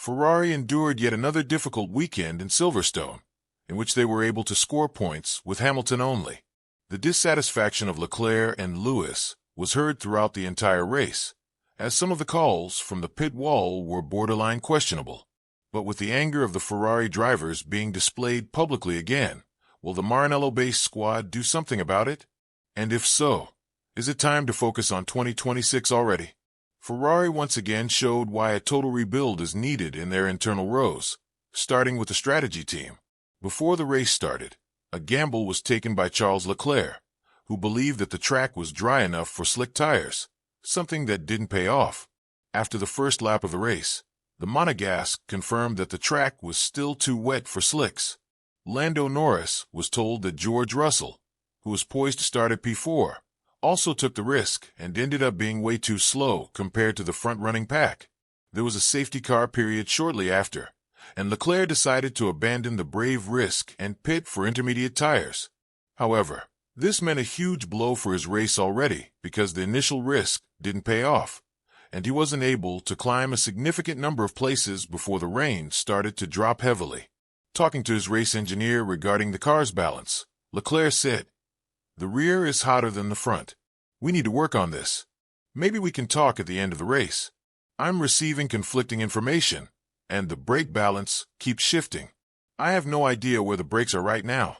Ferrari endured yet another difficult weekend in Silverstone, in which they were able to score points with Hamilton only. The dissatisfaction of Leclerc and Lewis was heard throughout the entire race, as some of the calls from the pit wall were borderline questionable. But with the anger of the Ferrari drivers being displayed publicly again, will the Maranello-based squad do something about it? And if so, is it time to focus on 2026 already? Ferrari once again showed why a total rebuild is needed in their internal rows, starting with the strategy team. Before the race started, a gamble was taken by Charles Leclerc, who believed that the track was dry enough for slick tires, something that didn't pay off. After the first lap of the race, the Monegasque confirmed that the track was still too wet for slicks. Lando Norris was told that George Russell, who was poised to start at P4, also took the risk and ended up being way too slow compared to the front-running pack. There was a safety car period shortly after, and Leclerc decided to abandon the brave risk and pit for intermediate tires. However, this meant a huge blow for his race already because the initial risk didn't pay off, and he wasn't able to climb a significant number of places before the rain started to drop heavily. Talking to his race engineer regarding the car's balance, Leclerc said, "The rear is hotter than the front. We need to work on this. Maybe we can talk at the end of the race. I'm receiving conflicting information, and the brake balance keeps shifting. I have no idea where the brakes are right now."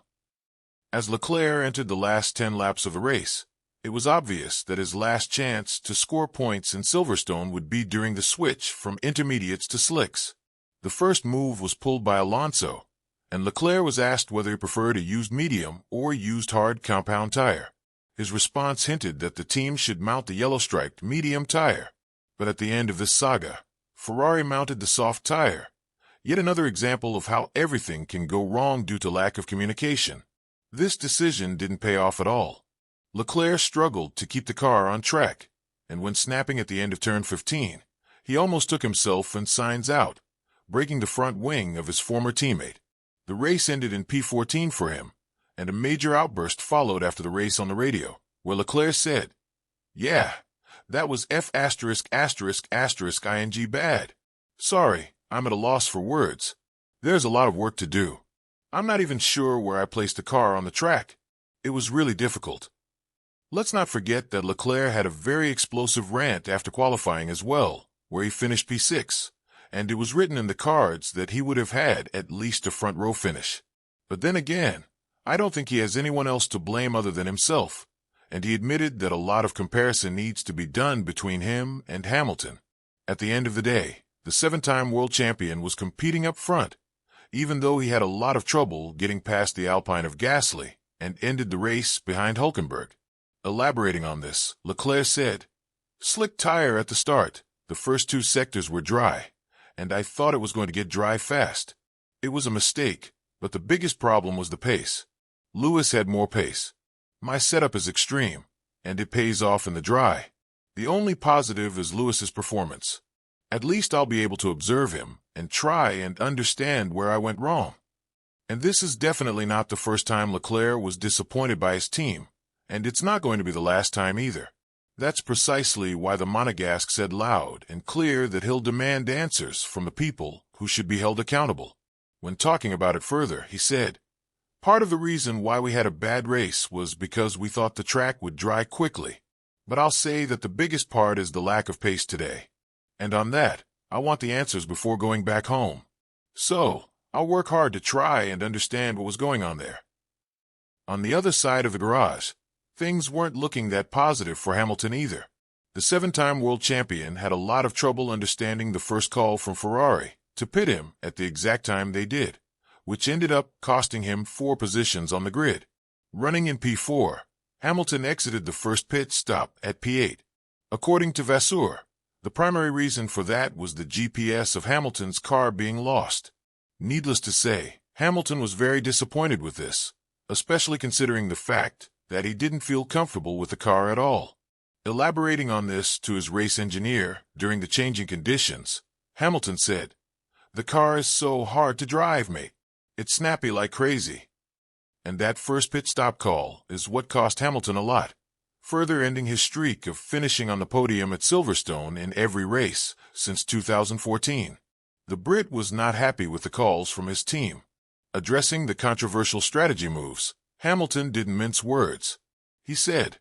As Leclerc entered the last 10 laps of the race, it was obvious that his last chance to score points in Silverstone would be during the switch from intermediates to slicks. The first move was pulled by Alonso, and Leclerc was asked whether he preferred a used medium or used hard compound tire. His response hinted that the team should mount the yellow-striped medium tire. But at the end of this saga, Ferrari mounted the soft tire. Yet another example of how everything can go wrong due to lack of communication. This decision didn't pay off at all. Leclerc struggled to keep the car on track, and when snapping at the end of turn 15, he almost took himself and Sainz out, breaking the front wing of his former teammate. The race ended in P14 for him, and a major outburst followed after the race on the radio, where Leclerc said, "Yeah, that was F*****ing bad. Sorry, I'm at a loss for words. There's a lot of work to do. I'm not even sure where I placed the car on the track. It was really difficult." Let's not forget that Leclerc had a very explosive rant after qualifying as well, where he finished P6, and it was written in the cards that he would have had at least a front-row finish. But then again, I don't think he has anyone else to blame other than himself, and he admitted that a lot of comparison needs to be done between him and Hamilton. At the end of the day, the 7-time world champion was competing up front, even though he had a lot of trouble getting past the Alpine of Gasly and ended the race behind Hülkenberg. Elaborating on this, Leclerc said, "Slick tire at the start. The first 2 sectors were dry, and I thought it was going to get dry fast. It was a mistake, but the biggest problem was the pace. Lewis had more pace. My setup is extreme, and it pays off in the dry. The only positive is Lewis's performance. At least I'll be able to observe him and try and understand where I went wrong." And this is definitely not the first time Leclerc was disappointed by his team, and it's not going to be the last time either. That's precisely why the Monegasque said loud and clear that he'll demand answers from the people who should be held accountable. When talking about it further, he said, "Part of the reason why we had a bad race was because we thought the track would dry quickly. But I'll say that the biggest part is the lack of pace today. And on that, I want the answers before going back home. So, I'll work hard to try and understand what was going on there." On the other side of the garage, things weren't looking that positive for Hamilton either. The 7-time world champion had a lot of trouble understanding the first call from Ferrari to pit him at the exact time they did, which ended up costing him 4 positions on the grid. Running in P4, Hamilton exited the first pit stop at P8. According to Vasseur, the primary reason for that was the GPS of Hamilton's car being lost. Needless to say, Hamilton was very disappointed with this, especially considering the fact that he didn't feel comfortable with the car at all. Elaborating on this to his race engineer during the changing conditions, Hamilton said, "The car is so hard to drive, mate. It's snappy like crazy." And that first pit stop call is what cost Hamilton a lot, further ending his streak of finishing on the podium at Silverstone in every race since 2014. The Brit was not happy with the calls from his team. Addressing the controversial strategy moves, Hamilton didn't mince words. He said,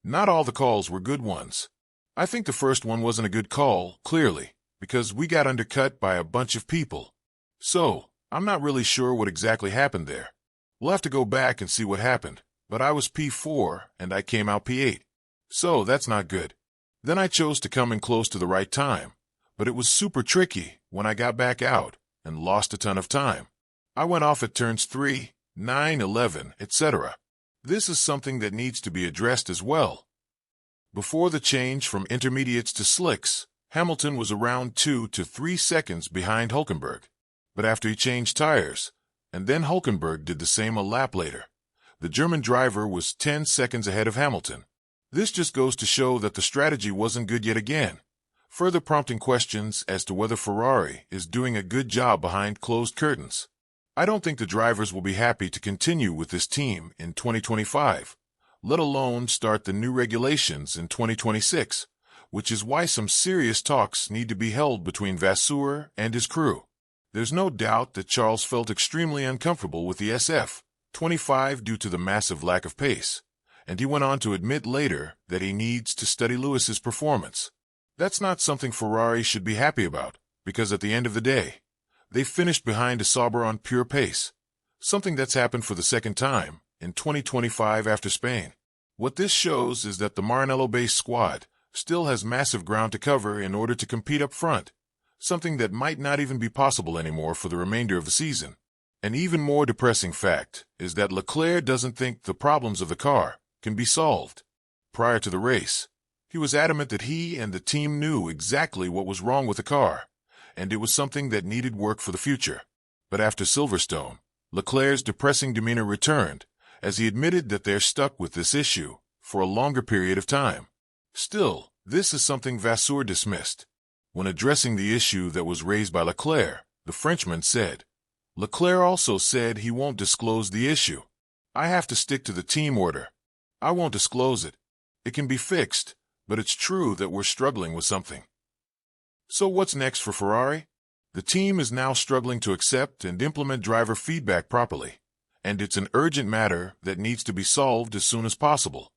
"Not all the calls were good ones. I think the first one wasn't a good call, clearly, because we got undercut by a bunch of people. So, I'm not really sure what exactly happened there. We'll have to go back and see what happened, but I was P4 and I came out P8. So that's not good. Then I chose to come in close to the right time, but it was super tricky when I got back out and lost a ton of time. I went off at turns 3, 9, 11, etc. This is something that needs to be addressed as well." Before the change from intermediates to slicks, Hamilton was around 2 to 3 seconds behind Hülkenberg. But after he changed tires, and then Hülkenberg did the same a lap later, the German driver was 10 seconds ahead of Hamilton. This just goes to show that the strategy wasn't good yet again, further prompting questions as to whether Ferrari is doing a good job behind closed curtains. I don't think the drivers will be happy to continue with this team in 2025, let alone start the new regulations in 2026, which is why some serious talks need to be held between Vasseur and his crew. There's no doubt that Charles felt extremely uncomfortable with the SF25 due to the massive lack of pace, and he went on to admit later that he needs to study Lewis's performance. That's not something Ferrari should be happy about, because at the end of the day, they finished behind a Sauber on pure pace, something that's happened for the second time in 2025 after Spain. What this shows is that the Maranello-based squad still has massive ground to cover in order to compete up front, something that might not even be possible anymore for the remainder of the season. An even more depressing fact is that Leclerc doesn't think the problems of the car can be solved. Prior to the race, he was adamant that he and the team knew exactly what was wrong with the car, and it was something that needed work for the future. But after Silverstone, Leclerc's depressing demeanor returned, as he admitted that they're stuck with this issue for a longer period of time. Still, this is something Vasseur dismissed. When addressing the issue that was raised by Leclerc, the Frenchman said, "Leclerc also said he won't disclose the issue. I have to stick to the team order. I won't disclose it. It can be fixed, but it's true that we're struggling with something." So what's next for Ferrari? The team is now struggling to accept and implement driver feedback properly, and it's an urgent matter that needs to be solved as soon as possible.